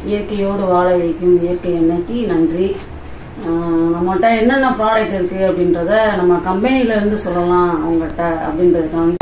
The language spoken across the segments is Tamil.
இயற்கையோடு வாழ வைக்கும் இயற்கை எண்ணெய்க்கு நன்றி. நம்மகிட்ட என்னென்ன ப்ராடக்ட் இருக்குது அப்படின்றத நம்ம கம்பெனிலேருந்து சொல்லலாம் அவங்ககிட்ட அப்படின்றதுக்காக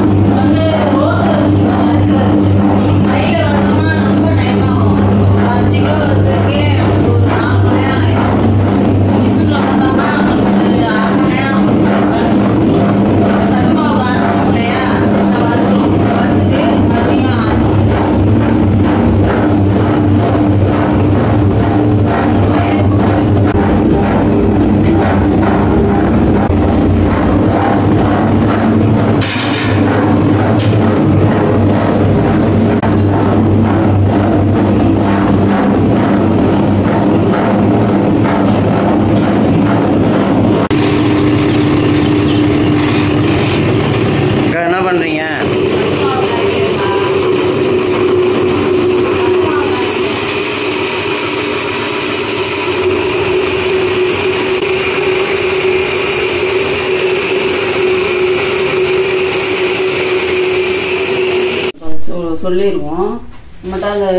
சொல்லிடுவோம். நம்மகிட்ட அந்த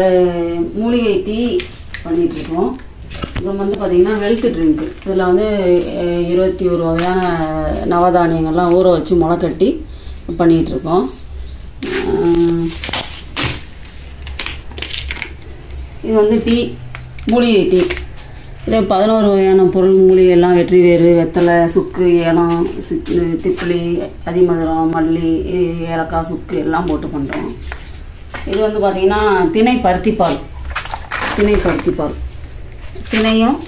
மூலிகை டீ பண்ணிகிட்ருக்கோம். அப்புறம் வந்து பார்த்திங்கன்னா ஹெல்த் ட்ரிங்க்கு. இதில் வந்து 21 வகையான நவதானியங்கள்லாம் ஊற வச்சு முளைக்கட்டி பண்ணிகிட்ருக்கோம். இது வந்து டீ, மூலிகை டீ. இதில் 11 வகையான பொருள் மூலிகைலாம் வெற்றி வேறு, வெத்தலை, சுக்கு, ஏலம், திப்பிலி, அதிமதுரம், மல்லி, ஏலக்காய், சுக்கு எல்லாம் போட்டு பண்ணுறோம். இது வந்து பார்த்திங்கன்னா திணை பருத்திப்பால். திணையும்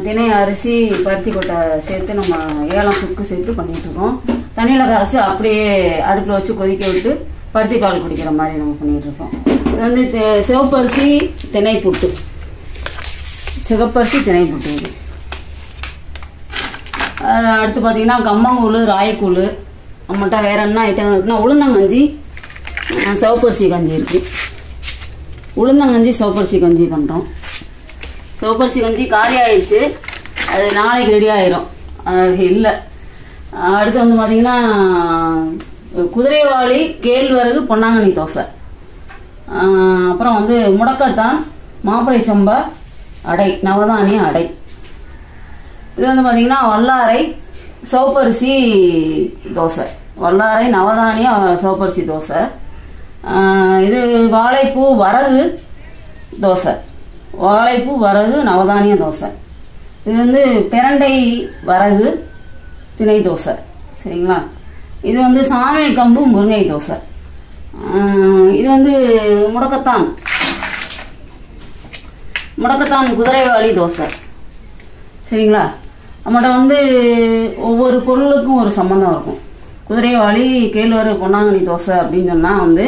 திணை அரிசி பருத்தி கொட்டை சேர்த்து நம்ம ஏலம் சுக்கு சேர்த்து பண்ணிகிட்ருக்கோம். தண்ணியில் கரைச்சி அப்படியே அடுப்பில் வச்சு கொதிக்க விட்டு பருத்தி பால் குடிக்கிற மாதிரி நம்ம பண்ணிகிட்ருக்கோம். இது வந்து சிவப்பரிசி திணை புட்டு. இது அடுத்து பார்த்திங்கன்னா கம்மங்கூழ், ராயக்கூழ். நம்மகிட்ட வேறு என்ன ஐட்டம் இருக்குன்னா உளுந்தங்கஞ்சி, சிவப்பரிசி கஞ்சி இருக்குது. உளுந்தங்கஞ்சி சிவப்பரிசி கஞ்சி பண்ணுறோம். சிவப்பரிசி கஞ்சி காலி ஆயிடுச்சு, அது நாளைக்கு ரெடி ஆயிரும், அது இல்லை. அடுத்து வந்து பார்த்திங்கன்னா குதிரைவாளி, கேழ்வரகு, பொன்னாங்கண்ணி தோசை. அப்புறம் வந்து முடக்கத்தான், மாப்பிளை சம்பா அடை, நவதானிய அடை. இது வந்து பார்த்திங்கன்னா வல்லாரை சிவப்பரிசி தோசை. வல்லாரை நவதானிய சிவப்பரிசி தோசை. இது வாழைப்பூ வரகு தோசை. வாழைப்பூ வரகு நவதானிய தோசை. இது வந்து பிரண்டை வரகு திணை தோசை. சரிங்களா? இது வந்து சாமை கம்பு முருங்கை தோசை. இது வந்து முடக்கத்தான் குதிரைவாளி தோசை. சரிங்களா? நம்மகிட்ட வந்து ஒவ்வொரு பொருளுக்கும் ஒரு சம்மந்தம் இருக்கும். குதிரைவாளி, கேழ்வரகு, பொன்னாங்கண்ணி தோசை அப்படின்னு சொன்னால் வந்து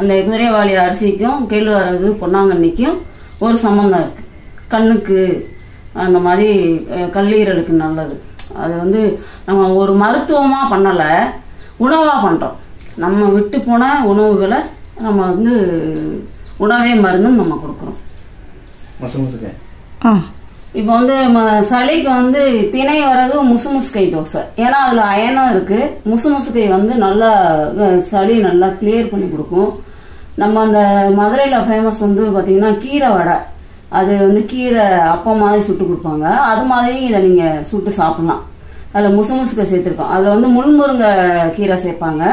அந்த குதிரைவாளி அரிசிக்கும் கேழ்வரகு பொன்னாங்கண்ணிக்கும் ஒரு சம்மந்தம் இருக்குது. கண்ணுக்கு அந்த மாதிரி கல்லீரலுக்கு நல்லது. அது வந்து நம்ம ஒரு மருத்துவமாக பண்ணலை, உணவாக பண்ணுறோம். நம்ம விட்டு போன உணவுகளை நம்ம வந்து உணவே மருந்துன்னு நம்ம கொடுக்குறோம். இப்போ வந்து சளிக்கு வந்து திணை வரகு முசுமுசுக்கை தோசை. ஏன்னா அதில் அயனும் இருக்குது. முசுமுசுக்கை வந்து நல்லா சளி நல்லா கிளியர் பண்ணி கொடுக்கும். நம்ம அந்த மதுரையில் ஃபேமஸ் வந்து பார்த்திங்கன்னா கீரை வடை. அது வந்து கீரை அப்பம் மாதிரி சுட்டு கொடுப்பாங்க. அது மாதிரி இதை நீங்கள் சுட்டு சாப்பிட்லாம். அதில் முசுமுசுக்கை சேர்த்துருக்கோம். அதில் வந்து முள்முருங்கை கீரை சேர்ப்பாங்க.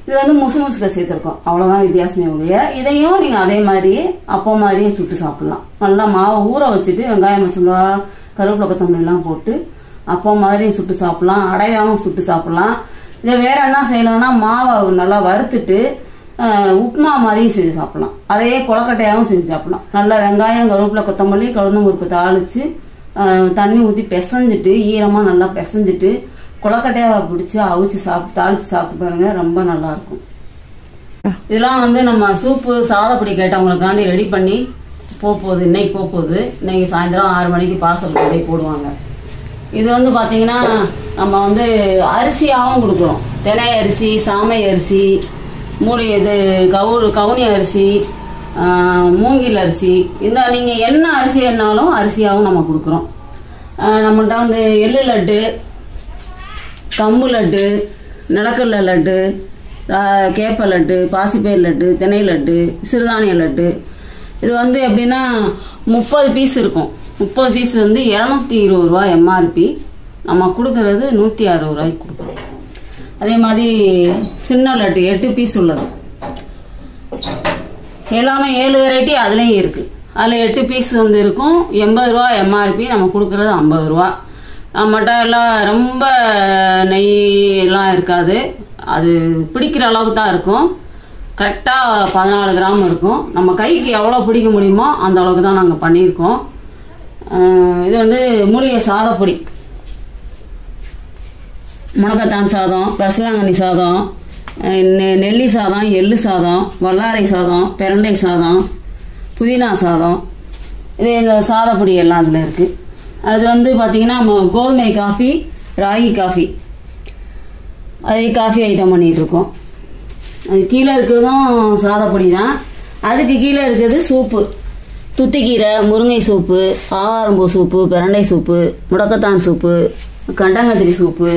இது வந்து முசுமுசுக்கை சேர்த்துருக்கோம். அவ்வளோதான் வித்தியாசமே ஒழிய. இதையும் நீங்கள் அதே மாதிரியே அப்பம் மாதிரியே சுட்டு சாப்பிட்லாம். நல்லா மாவை ஊற வச்சுட்டு வெங்காயம், பச்சைமிளகா, கருவேப்பிலை, கொத்தமல்லி எல்லாம் போட்டு அப்பம் மாதிரியும் சுட்டு சாப்பிட்லாம். அடையாவும் சுட்டு சாப்பிட்லாம். இதை வேற என்ன செய்யலாம்னா மாவை நல்லா வறுத்துட்டு உப்புமா மாதிரியும் செஞ்சு சாப்பிட்லாம். அதையே கொலக்கட்டையாகவும் செஞ்சு சாப்பிட்லாம். நல்லா வெங்காயம், கருவேப்பிலை, கொத்தமல்லி, கலந்து முறுப்பு தாளித்து தண்ணி ஊற்றி பிசைஞ்சிட்டு ஈரமாக நல்லா பிசைஞ்சிட்டு கொலக்கட்டையாக பிடிச்சி அவிச்சு தாளித்து சாப்பிட்டு பாருங்க, ரொம்ப நல்லாயிருக்கும். இதெல்லாம் வந்து நம்ம சூப்பு சாதப்பொடி கேட்டவங்களுக்காண்டி ரெடி பண்ணி போகுது. இன்னைக்கு சாயந்தரம் 6 மணிக்கு பார்சல் கொண்டு போடுவாங்க. இது வந்து பார்த்தீங்கன்னா நம்ம வந்து அரிசியாகவும் கொடுக்குறோம். தினை அரிசி, சாமை அரிசி, கவுனி அரிசி, மூங்கில் அரிசி. இந்த நீங்கள் என்ன அரிசி வேணாலும் அரிசியாகவும் நம்ம கொடுக்குறோம். நம்மள்கிட்ட வந்து எள்ளு லட்டு, கம்பு லட்டு, நிலக்கடலை லட்டு, கேப்ப லட்டு, பாசிப்பயிர் லட்டு, திணை லட்டு, சிறுதானிய லட்டு, இது வந்து எப்படின்னா 30 பீஸ் இருக்கும். 30 பீஸ் வந்து 220 ரூபா எம்ஆர்பி. நம்ம கொடுக்கறது 160 ரூபாய்க்கு கொடுக்குறோம். அதே மாதிரி சின்ன லட்டு 8 பீஸ் உள்ளது எல்லாமே 7 வெரைட்டி அதுலேயும் இருக்குது. அதில் 8 பீஸ் வந்து இருக்கும். 80 ரூபா எம்ஆர்பி. நம்ம கொடுக்குறது 50 ரூபா. நம்மகிட்ட எல்லாம் ரொம்ப நெய் எல்லாம் இருக்காது. அது பிடிக்கிற அளவுக்கு தான் இருக்கும். கரெக்டாக 14 கிராம் இருக்கும். நம்ம கைக்கு எவ்வளோ பிடிக்க முடியுமோ அந்த அளவுக்கு தான் நாங்கள் பண்ணியிருக்கோம். இது வந்து மூலிகை சாதப்பொடி. முடக்கத்தான் சாதம், கரிசலாங்கண்ணி சாதம், நெல்லி சாதம், எள்ளு சாதம், வல்லாரை சாதம், பிரண்டை சாதம், புதினா சாதம். இது இந்த சாதப்பொடி எல்லாம் அதில் இருக்குது. அது வந்து பார்த்திங்கன்னா கோதுமை காஃபி, ராகி காஃபி, அது காஃபி ஐட்டம் பண்ணிகிட்ருக்கோம். அது கீழே இருக்கிறதும் சாதப்பொடி தான். அதுக்கு கீழே இருக்கிறது சூப்பு. துத்திக்கீரை, முருங்கை சூப்பு, ஆவாரம்பூ சூப்பு, பிரண்டை சூப்பு, முடக்கத்தான் சூப்பு, கண்டங்கத்திரி சூப்பு,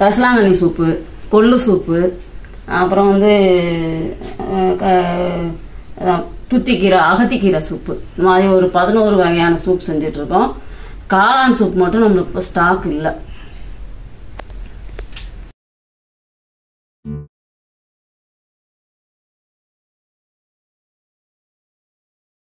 கரிசலாங்கண்ணி சூப்பு, கொள்ளு சூப்பு, அப்புறம் வந்து துத்திக்கீரை, அகத்திக்கீரை சூப்பு. இந்த மாதிரி ஒரு 11 வகையான சூப் செஞ்சிட்ருக்கோம். காளான் சூப் மட்டும் நம்மளுக்கு இப்போ ஸ்டாக் இல்லை.